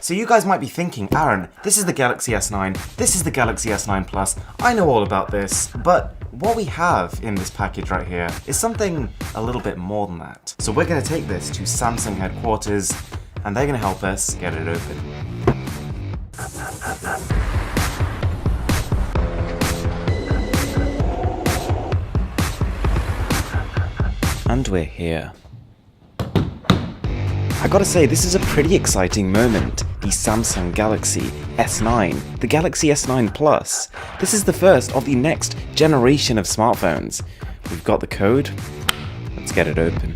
So you guys might be thinking, Aaron, this is the Galaxy S9, this is the Galaxy S9 Plus, I know all about this, but what we have in this package right here is something a little bit more than that. So we're going to take this to Samsung headquarters, and they're going to help us get it open. And we're here. I gotta say, this is a pretty exciting moment. The Samsung Galaxy S9, the Galaxy S9 Plus. This is the first of the next generation of smartphones. We've got the code. Let's get it open.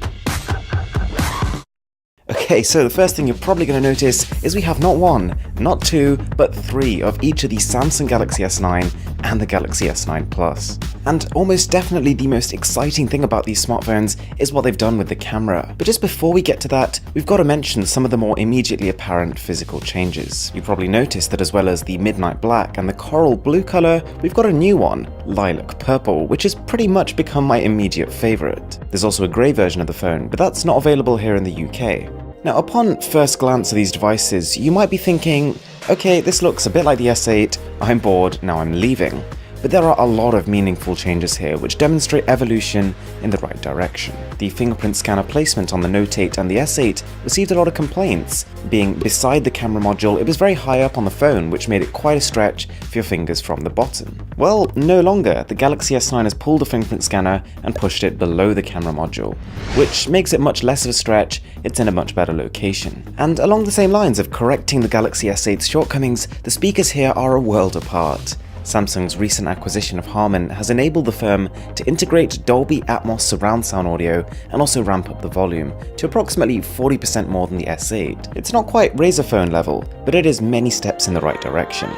Okay, so the first thing you're probably going to notice is we have not one, not two, but three of each of the Samsung Galaxy S9 and the Galaxy S9 Plus. And almost definitely the most exciting thing about these smartphones is what they've done with the camera. But just before we get to that, we've got to mention some of the more immediately apparent physical changes. You probably noticed that as well as the midnight black and the coral blue color, we've got a new one, lilac purple, which has pretty much become my immediate favorite. There's also a grey version of the phone, but that's not available here in the UK. Now, upon first glance of these devices, you might be thinking, okay, this looks a bit like the S8, I'm bored, now I'm leaving. But there are a lot of meaningful changes here which demonstrate evolution in the right direction. The fingerprint scanner placement on the Note 8 and the S8 received a lot of complaints. Being beside the camera module, it was very high up on the phone, which made it quite a stretch for your fingers from the bottom. Well, no longer. The Galaxy S9 has pulled the fingerprint scanner and pushed it below the camera module, which makes it much less of a stretch. It's in a much better location. And along the same lines of correcting the Galaxy S8's shortcomings, the speakers here are a world apart. Samsung's recent acquisition of Harman has enabled the firm to integrate Dolby Atmos surround sound audio and also ramp up the volume to approximately 40% more than the S8. It's not quite Razer phone level, but it is many steps in the right direction.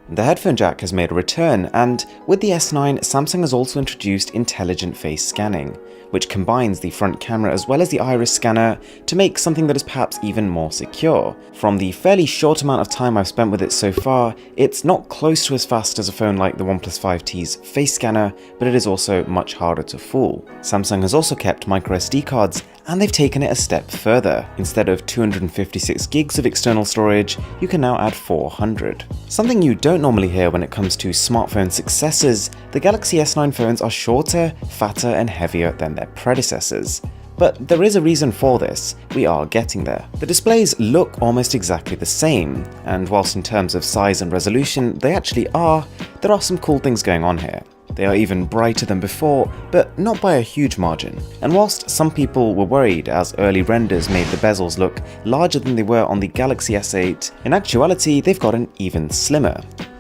The headphone jack has made a return, and with the S9, Samsung has also introduced intelligent face scanning, which combines the front camera as well as the iris scanner to make something that is perhaps even more secure. From the fairly short amount of time I've spent with it so far, it's not close to as fast as a phone like the OnePlus 5T's face scanner, but it is also much harder to fool. Samsung has also kept microSD cards, and they've taken it a step further. Instead of 256 gigs of external storage, you can now add 400. Something you don't normally hear when it comes to smartphone successors, the Galaxy S9 phones are shorter, fatter, and heavier than their predecessors. But there is a reason for this. We are getting there. The displays look almost exactly the same, and whilst in terms of size and resolution they actually are, there are some cool things going on here. They are even brighter than before, but not by a huge margin. And whilst some people were worried as early renders made the bezels look larger than they were on the Galaxy S8, in actuality they've gotten even slimmer.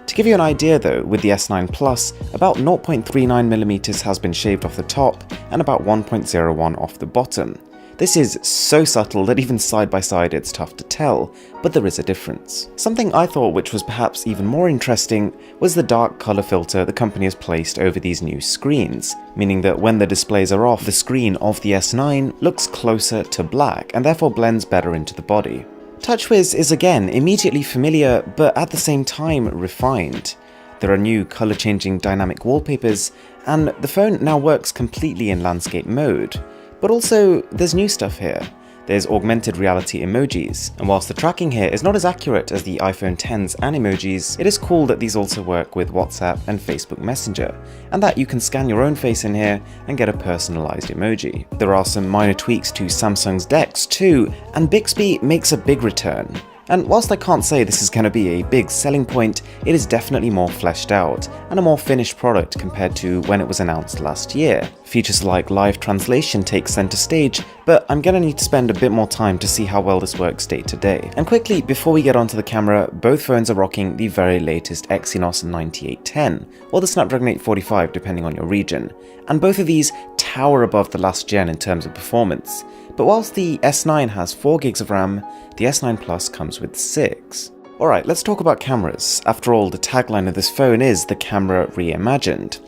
To give you an idea though, with the S9 Plus, about 0.39mm has been shaved off the top and about 1.01 off the bottom. This is so subtle that even side by side it's tough to tell, but there is a difference. Something I thought which was perhaps even more interesting was the dark color filter the company has placed over these new screens, meaning that when the displays are off, the screen of the S9 looks closer to black and therefore blends better into the body. TouchWiz is again immediately familiar, but at the same time refined. There are new color-changing dynamic wallpapers, and the phone now works completely in landscape mode. But also, there's new stuff here. There's augmented reality emojis, and whilst the tracking here is not as accurate as the iPhone X's Animojis, it is cool that these also work with WhatsApp and Facebook Messenger, and that you can scan your own face in here and get a personalized emoji. There are some minor tweaks to Samsung's DeX too, and Bixby makes a big return. And whilst I can't say this is going to be a big selling point, it is definitely more fleshed out and a more finished product compared to when it was announced last year. Features like live translation take center stage, but I'm going to need to spend a bit more time to see how well this works day to day. And quickly, before we get onto the camera, both phones are rocking the very latest Exynos 9810, or the Snapdragon 845 depending on your region, and both of these tower above the last gen in terms of performance. But whilst the S9 has 4 gigs of RAM, the S9 Plus comes with 6. Alright, let's talk about cameras. After all, the tagline of this phone is the camera reimagined.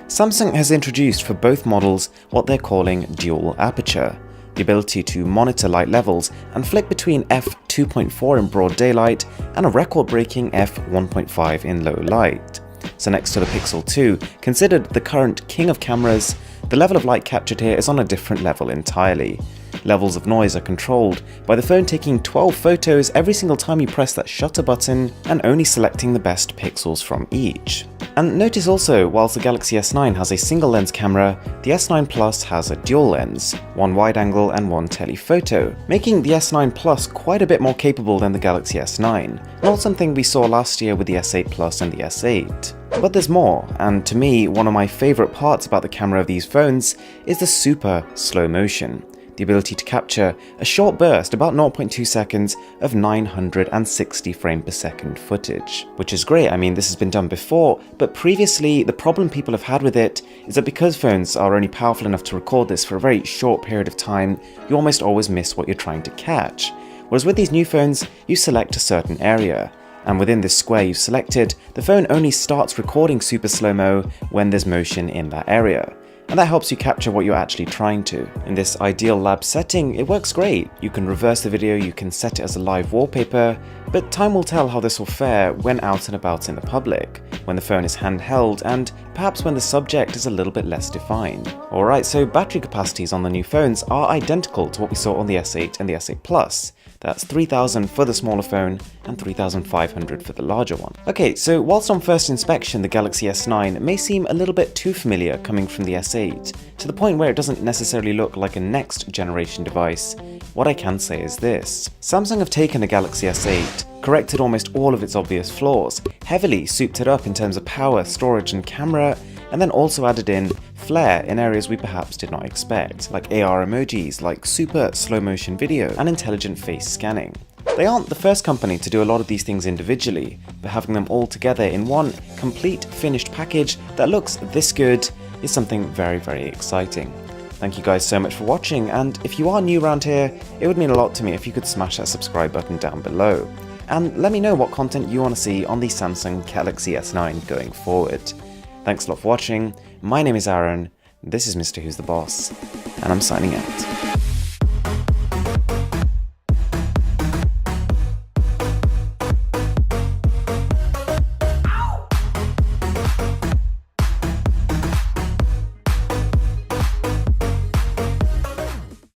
Samsung has introduced for both models what they're calling dual aperture, the ability to monitor light levels and flick between f2.4 in broad daylight and a record-breaking f1.5 in low light. So next to the Pixel 2, considered the current king of cameras, the level of light captured here is on a different level entirely. Levels of noise are controlled by the phone taking 12 photos every single time you press that shutter button and only selecting the best pixels from each. And notice also, whilst the Galaxy S9 has a single lens camera, the S9 Plus has a dual lens, one wide angle and one telephoto, making the S9 Plus quite a bit more capable than the Galaxy S9, not something we saw last year with the S8 Plus and the S8. But there's more, and to me, one of my favourite parts about the camera of these phones is the super slow motion. The ability to capture a short burst, about 0.2 seconds, of 960 frames per second footage. Which is great, I mean this has been done before, but previously the problem people have had with it is that because phones are only powerful enough to record this for a very short period of time, you almost always miss what you're trying to catch. Whereas with these new phones, you select a certain area, and within this square you've selected, the phone only starts recording super slow-mo when there's motion in that area. And that helps you capture what you're actually trying to. In this ideal lab setting, it works great. You can reverse the video, you can set it as a live wallpaper, but time will tell how this will fare when out and about in the public, when the phone is handheld, and perhaps when the subject is a little bit less defined. Alright, so battery capacities on the new phones are identical to what we saw on the S8 and the S8 Plus. That's 3000 for the smaller phone and 3500 for the larger one. Okay, so whilst on first inspection the Galaxy S9 may seem a little bit too familiar coming from the S8, to the point where it doesn't necessarily look like a next generation device, what I can say is this. Samsung have taken the Galaxy S8, corrected almost all of its obvious flaws, heavily souped it up in terms of power, storage and camera, and then also added in flair in areas we perhaps did not expect, like AR emojis, like super slow motion video, and intelligent face scanning. They aren't the first company to do a lot of these things individually, but having them all together in one complete finished package that looks this good is something very, very exciting. Thank you guys so much for watching, and if you are new around here, it would mean a lot to me if you could smash that subscribe button down below. And let me know what content you want to see on the Samsung Galaxy S9 going forward. Thanks a lot for watching, my name is Aaron, this is Mr. Who's the Boss, and I'm signing out.